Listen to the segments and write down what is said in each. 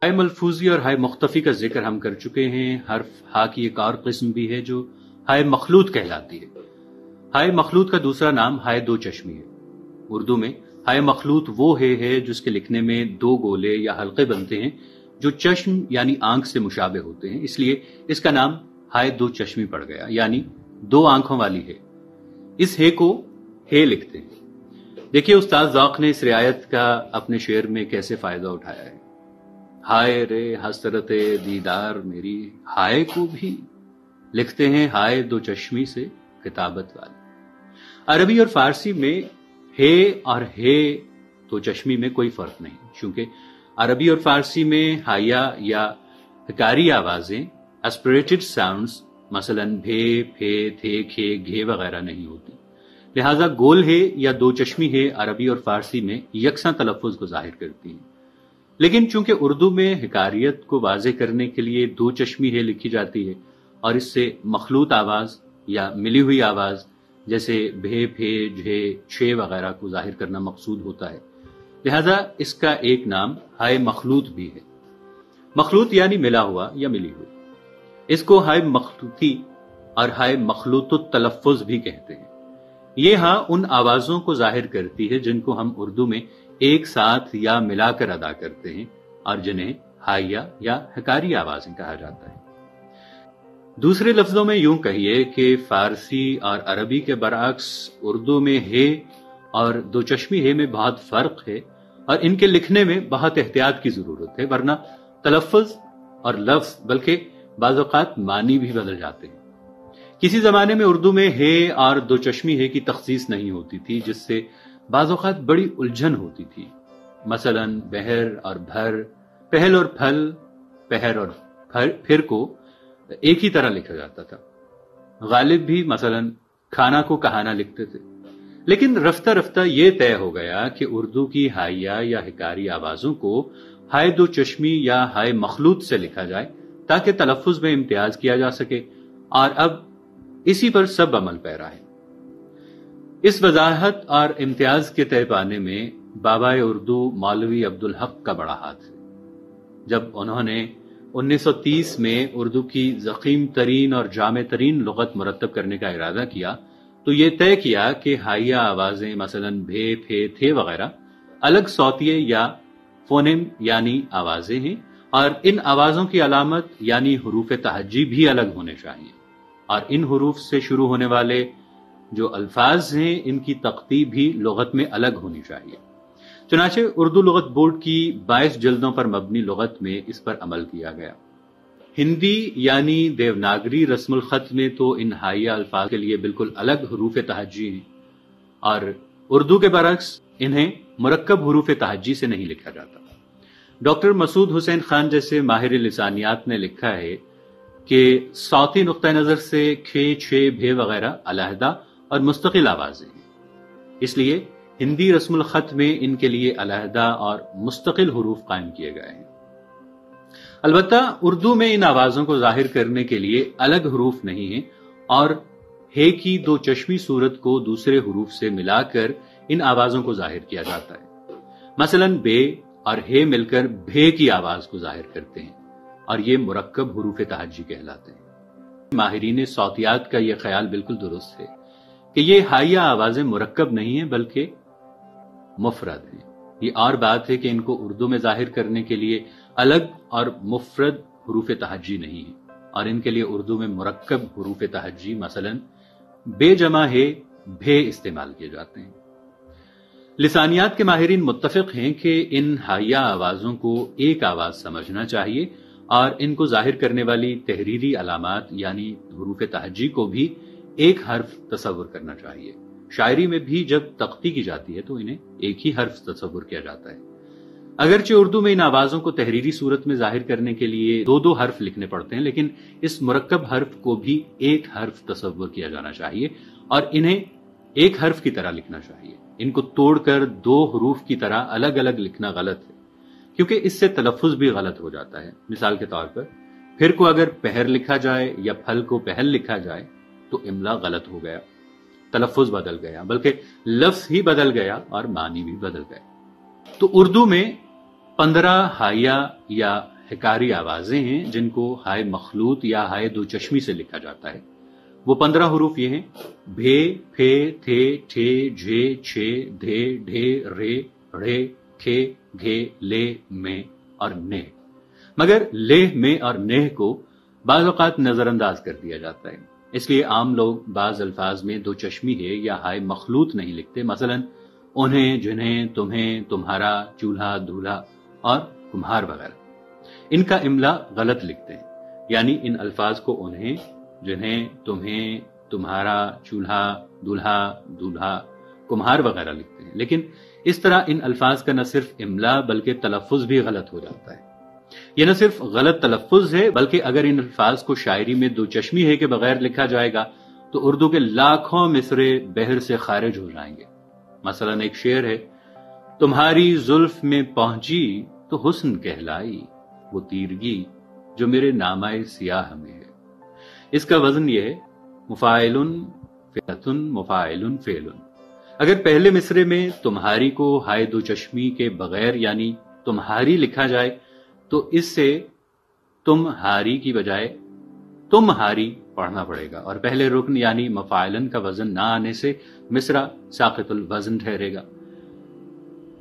ہائے ملفوظی اور ہائے مختفی کا ذکر ہم کر چکے ہیں۔ حرف ہا کی ایک اور قسم بھی ہے جو ہائے مخلوط کہلاتی ہے۔ ہائے مخلوط کا دوسرا نام ہائے دو چشمی ہے۔ اردو میں ہائے مخلوط وہ ہے جس کے لکھنے میں دو گولے یا حلقے بنتے ہیں جو چشم یعنی آنکھ سے مشابہ ہوتے ہیں، اس لیے اس کا نام ہائے دو چشمی پڑ گیا، یعنی دو آنکھوں والی ہے۔ اس ہے کو ہے لکھتے ہیں۔ دیکھیے استاد ذوق نے اس رعایت کا اپنے شعر میں کیسے فائدہ اٹھایا ہے۔ ہائے رے حسرت دیدار میری، ہائے کو بھی لکھتے ہیں ہائے دو چشمی سے کتابت والی۔ عربی اور فارسی میں ہے اور ہے دو چشمی میں کوئی فرق نہیں، چونکہ عربی اور فارسی میں ہائیا یا حکاری آوازیں اسپریٹڈ ساؤنڈز مثلا بھے، پھے، تھے، کھے، گھے وغیرہ نہیں ہوتی، لہذا گول ہے یا دو چشمی ہے عربی اور فارسی میں یکساں تلفظ کو ظاہر کرتی ہیں۔ لیکن چونکہ اردو میں حکاریت کو واضح کرنے کے لیے دو چشمی ہے لکھی جاتی ہے اور اس سے مخلوط آواز یا ملی ہوئی آواز جیسے بھے، پھے، جھے، چھے وغیرہ کو ظاہر کرنا مقصود ہوتا ہے، لہذا اس کا ایک نام ہائے مخلوط بھی ہے۔ مخلوط یعنی ملا ہوا یا ملی ہوئی۔ اس کو ہائے مخلوطی اور ہائے مخلوط التلفظ بھی کہتے ہیں۔ یہ ہاں ان آوازوں کو ظاہر کرتی ہے جن کو ہم اردو میں ایک ساتھ یا ملا کر ادا کرتے ہیں اور جنہیں ہائیا یا حکاری آوازیں کہا جاتا ہے۔ دوسرے لفظوں میں یوں کہیے کہ فارسی اور عربی کے برعکس اردو میں ہے اور دو چشمی ہے میں بہت فرق ہے اور ان کے لکھنے میں بہت احتیاط کی ضرورت ہے، ورنہ تلفظ اور لفظ بلکہ بعض اوقات معنی بھی بدل جاتے ہیں۔ کسی زمانے میں اردو میں ہے اور دو چشمی ہے کی تخصیص نہیں ہوتی تھی، جس سے بعض اوقات بڑی الجھن ہوتی تھی۔ مثلا بہر اور بھر، پہل اور پھل، پہر اور پھر کو ایک ہی طرح لکھا جاتا تھا۔ غالب بھی مثلا کھانا کو کہانا لکھتے تھے، لیکن رفتہ رفتہ یہ طے ہو گیا کہ اردو کی ہائیا یا حکاری آوازوں کو ہائے دو چشمی یا ہائے مخلوط سے لکھا جائے تاکہ تلفظ میں امتیاز کیا جا سکے، اور اب اسی پر سب عمل پیرا ہے۔ اس وضاحت اور امتیاز کے طے پانے میں بابا اردو مولوی عبدالحق کا بڑا ہاتھ ہے۔ جب انہوں نے 1930 میں اردو کی ضخیم ترین اور جامع ترین لغت مرتب کرنے کا ارادہ کیا تو یہ طے کیا کہ ہائیا آوازیں مثلا بھے، پھے، تھے وغیرہ الگ صوتیے یا فونیم یعنی آوازیں ہیں، اور ان آوازوں کی علامت یعنی حروف تہجی بھی الگ ہونے چاہیے، اور ان حروف سے شروع ہونے والے جو الفاظ ہیں ان کی تختی بھی لغت میں الگ ہونی چاہیے۔ چنانچہ اردو لغت بورڈ کی 22 جلدوں پر مبنی لغت میں اس پر عمل کیا گیا۔ ہندی یعنی دیوناگری رسم الخط میں تو ان ہائیا الفاظ کے لیے بالکل الگ حروف تہجی ہیں، اور اردو کے برعکس انہیں مرکب حروف تہجی سے نہیں لکھا جاتا۔ ڈاکٹر مسعود حسین خان جیسے ماہر لسانیات نے لکھا ہے کہ صوتی نقطہ نظر سے کھے، چھے، بھے وغیرہ علیحدہ اور مستقل آوازیں ہیں، اس لیے ہندی رسم الخط میں ان کے لیے علیحدہ اور مستقل حروف قائم کیے گئے ہیں۔ البتہ اردو میں ان آوازوں کو ظاہر کرنے کے لیے الگ حروف نہیں ہیں، اور ہے کی دو چشمی صورت کو دوسرے حروف سے ملا کر ان آوازوں کو ظاہر کیا جاتا ہے۔ مثلا بے اور ہے مل کر بھے کی آواز کو ظاہر کرتے ہیں، اور یہ مرکب حروف تہجی کہلاتے ہیں۔ ماہرین صوتیات کا یہ خیال بالکل درست ہے کہ یہ ہائیا آوازیں مرکب نہیں ہیں بلکہ مفرد ہیں۔ یہ اور بات ہے کہ ان کو اردو میں ظاہر کرنے کے لیے الگ اور مفرد حروف تہجی نہیں ہیں، اور ان کے لیے اردو میں مرکب حروف تہجی مثلا بے جمع ہے بھے استعمال کیے جاتے ہیں۔ لسانیات کے ماہرین متفق ہیں کہ ان ہائیا آوازوں کو ایک آواز سمجھنا چاہیے اور ان کو ظاہر کرنے والی تحریری علامات یعنی حروف تہجی کو بھی ایک حرف تصور کرنا چاہیے۔ شاعری میں بھی جب تختی کی جاتی ہے تو انہیں ایک ہی حرف تصور کیا جاتا ہے۔ اگرچہ اردو میں ان آوازوں کو تحریری صورت میں ظاہر کرنے کے لیے دو حرف لکھنے پڑتے ہیں، لیکن اس مرکب حرف کو بھی ایک حرف تصور کیا جانا چاہیے اور انہیں ایک حرف کی طرح لکھنا چاہیے۔ ان کو توڑ کر دو حروف کی طرح الگ الگ لکھنا غلط ہے، کیونکہ اس سے تلفظ بھی غلط ہو جاتا ہے۔ مثال کے طور پر پھر کو اگر پہر لکھا جائے یا پھل کو پہل لکھا جائے تو املا غلط ہو گیا، تلفظ بدل گیا، بلکہ لفظ ہی بدل گیا اور معنی بھی بدل گئے۔ تو اردو میں 15 ہائیا یا حکاری آوازیں ہیں جن کو ہائے مخلوط یا ہائے دو چشمی سے لکھا جاتا ہے۔ وہ 15 حروف یہ ہیں: بھے، پھے، تھے، ٹھے، جھے، چھے، دھے، ڈھے، رے، ڑے، کھے، گھے، لے، میں اور نے۔ مگر لے، میں اور نے کو بعض اوقات نظر انداز کر دیا جاتا ہے، اس لیے عام لوگ بعض الفاظ میں دو چشمی ہے یا ہائے مخلوط نہیں لکھتے، مثلا انہیں، جنہیں، تمہیں، تمہارا، چولہا، دولہا اور کمہار وغیرہ۔ ان کا املا غلط لکھتے ہیں، یعنی ان الفاظ کو انہیں، جنہیں، تمہیں، تمہارا، چولہا، دولہا، دولہا، کمہار وغیرہ لکھتے ہیں، لیکن اس طرح ان الفاظ کا نہ صرف املا بلکہ تلفظ بھی غلط ہو جاتا ہے۔ یہ نہ صرف غلط تلفظ ہے بلکہ اگر ان الفاظ کو شاعری میں دو چشمی ہے کے بغیر لکھا جائے گا تو اردو کے لاکھوں مصرے بحر سے خارج ہو جائیں گے۔ مثلا ایک شعر ہے: تمہاری زلف میں پہنچی تو حسن کہلائی، وہ تیرگی جو میرے نامۂ سیاہ میں ہے۔ اس کا وزن یہ ہے: مفاعلن فعلتن مفاعلن فعلن۔ اگر پہلے مصرے میں تمہاری کو ہائے دو چشمی کے بغیر یعنی تمہاری لکھا جائے تو اس سے تمہاری کی بجائے تمہاری پڑھنا پڑے گا، اور پہلے رکن یعنی مفاعلن کا وزن نہ آنے سے مصرع ساقط الوزن ٹھہرے گا۔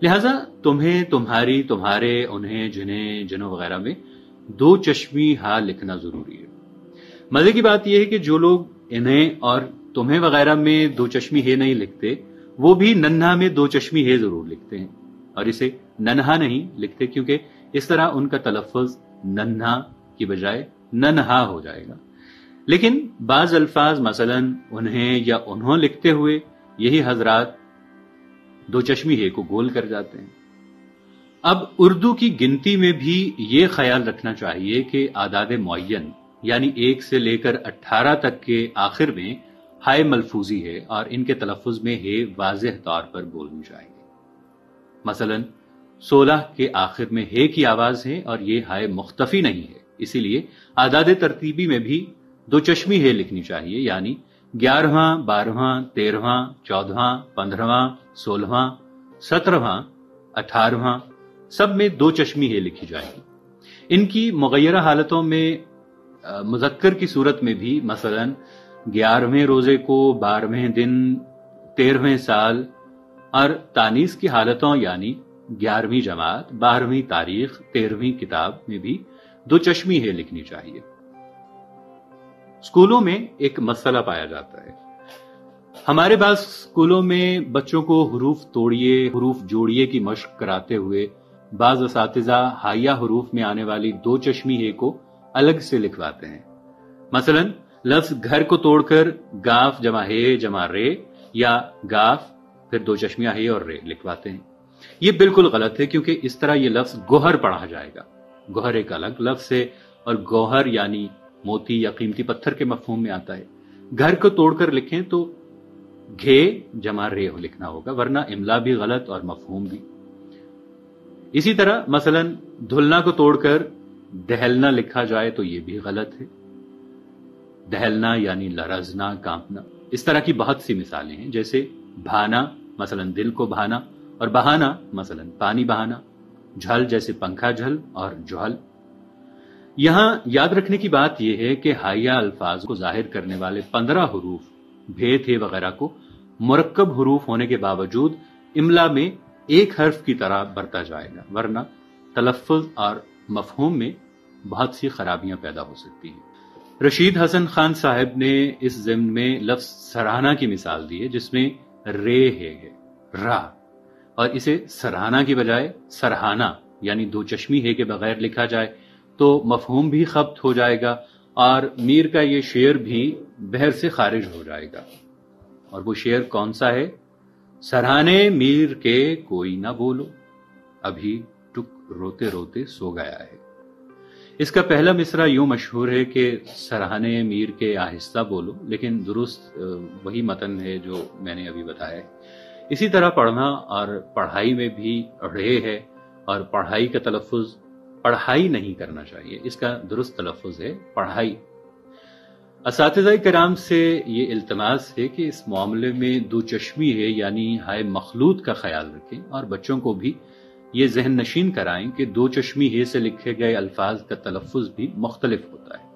لہذا تمہیں، تمہاری، تمہارے، انہیں، جنہیں، جنوں وغیرہ میں دو چشمی ہا لکھنا ضروری ہے۔ مزے کی بات یہ ہے کہ جو لوگ انہیں اور تمہیں وغیرہ میں دو چشمی ہے نہیں لکھتے وہ بھی ننھا میں دو چشمی ہے ضرور لکھتے ہیں، اور اسے ننھا نہیں لکھتے کیونکہ اس طرح ان کا تلفظ ننھا کی بجائے ننھا ہو جائے گا۔ لیکن بعض الفاظ مثلا انہیں یا انہوں لکھتے ہوئے یہی حضرات دو چشمی ہے کو گول کر جاتے ہیں۔ اب اردو کی گنتی میں بھی یہ خیال رکھنا چاہیے کہ اعداد معین یعنی 1 سے لے کر 18 تک کے آخر میں ہائے ملفوظی ہے اور ان کے تلفظ میں ہے واضح طور پر بولنی چاہیے۔ مثلا 16 کے آخر میں ہے کی آواز ہے اور یہ ہائے مختفی نہیں ہے، اسی لیے اعداد ترتیبی میں بھی دو چشمی ہے لکھنی چاہیے، یعنی 11واں، 12واں، 13واں، 14واں، 15واں، 16واں، 17واں، 18واں سب میں دو چشمی ہے لکھی جائے گی۔ ان کی مغیرہ حالتوں میں مذکر کی صورت میں بھی مثلا 11ویں روزے کو، 12ویں دن، 13ویں سال، اور تانیث کی حالتوں یعنی 11ویں جماعت، 12ویں تاریخ، 13ویں کتاب میں بھی دو چشمی ہے لکھنی چاہیے۔ اسکولوں میں ایک مسئلہ پایا جاتا ہے۔ ہمارے بعض اسکولوں میں بچوں کو حروف توڑیے، حروف جوڑیے کی مشق کراتے ہوئے بعض اساتذہ ہائیہ حروف میں آنے والی دو چشمی ہے کو الگ سے لکھواتے ہیں۔ مثلا لفظ گھر کو توڑ کر گاف جمع ہے جمع رے یا گاف پھر دو چشمیاں ہے اور رے لکھواتے ہیں۔ یہ بالکل غلط ہے کیونکہ اس طرح یہ لفظ گوہر پڑھا جائے گا۔ گوہر ایک الگ لفظ ہے اور گوہر یعنی موتی یا قیمتی پتھر کے مفہوم میں آتا ہے۔ گھر کو توڑ کر لکھیں تو گھے جمع رے لکھنا ہوگا، ورنہ املا بھی غلط اور مفہوم بھی۔ اسی طرح مثلا دھلنا کو توڑ کر دہلنا لکھا جائے تو یہ بھی غلط ہے۔ دہلنا یعنی لرزنا، کانپنا۔ اس طرح کی بہت سی مثالیں ہیں، جیسے بھانا مثلا دل کو بھانا، اور بہانا مثلا پانی بہانا، جھل جیسے پنکھا جھل اور جھل۔ یہاں یاد رکھنے کی بات یہ ہے کہ ہائیہ الفاظ کو ظاہر کرنے والے 15 حروف بھے تھے وغیرہ کو مرکب حروف ہونے کے باوجود املا میں ایک حرف کی طرح برتا جائے گا، ورنہ تلفظ اور مفہوم میں بہت سی خرابیاں پیدا ہو سکتی ہیں۔ رشید حسن خان صاحب نے اس ضمن میں لفظ سراہنا کی مثال دی ہے جس میں رے ہے را، اور اسے سراہنا کی بجائے سرہانا یعنی دو چشمی ہے کے بغیر لکھا جائے تو مفہوم بھی خبط ہو جائے گا اور میر کا یہ شعر بھی بحر سے خارج ہو جائے گا۔ اور وہ شعر کون سا ہے؟ سرہانے میر کے کوئی نہ بولو، ابھی ٹک روتے روتے سو گیا ہے۔ اس کا پہلا مصرع یوں مشہور ہے کہ سرہانے میر کے آہستہ بولو، لیکن درست وہی متن ہے جو میں نے ابھی بتایا ہے۔ اسی طرح پڑھنا اور پڑھائی میں بھی ڑے ہے، اور پڑھائی کا تلفظ پڑھائی نہیں کرنا چاہیے، اس کا درست تلفظ ہے پڑھائی۔ اساتذہ کرام سے یہ التماس ہے کہ اس معاملے میں دو چشمی ہے یعنی ہائے مخلوط کا خیال رکھیں اور بچوں کو بھی یہ ذہن نشین کرائیں کہ دو چشمی ہے سے لکھے گئے الفاظ کا تلفظ بھی مختلف ہوتا ہے۔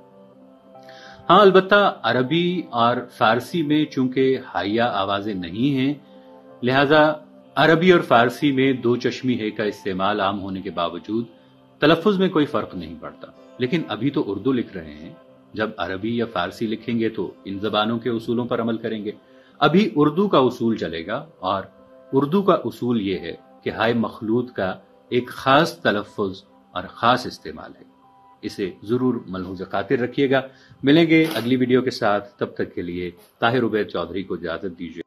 ہاں البتہ عربی اور فارسی میں چونکہ حائیہ آوازیں نہیں ہیں، لہذا عربی اور فارسی میں دو چشمی ہے کا استعمال عام ہونے کے باوجود تلفظ میں کوئی فرق نہیں پڑتا۔ لیکن ابھی تو اردو لکھ رہے ہیں، جب عربی یا فارسی لکھیں گے تو ان زبانوں کے اصولوں پر عمل کریں گے۔ ابھی اردو کا اصول چلے گا، اور اردو کا اصول یہ ہے کہ ہائے مخلوط کا ایک خاص تلفظ اور خاص استعمال ہے۔ اسے ضرور ملحوظ خاطر رکھیے گا۔ ملیں گے اگلی ویڈیو کے ساتھ، تب تک کے لیے طاہر عبید چودھری کو اجازت دیجیے۔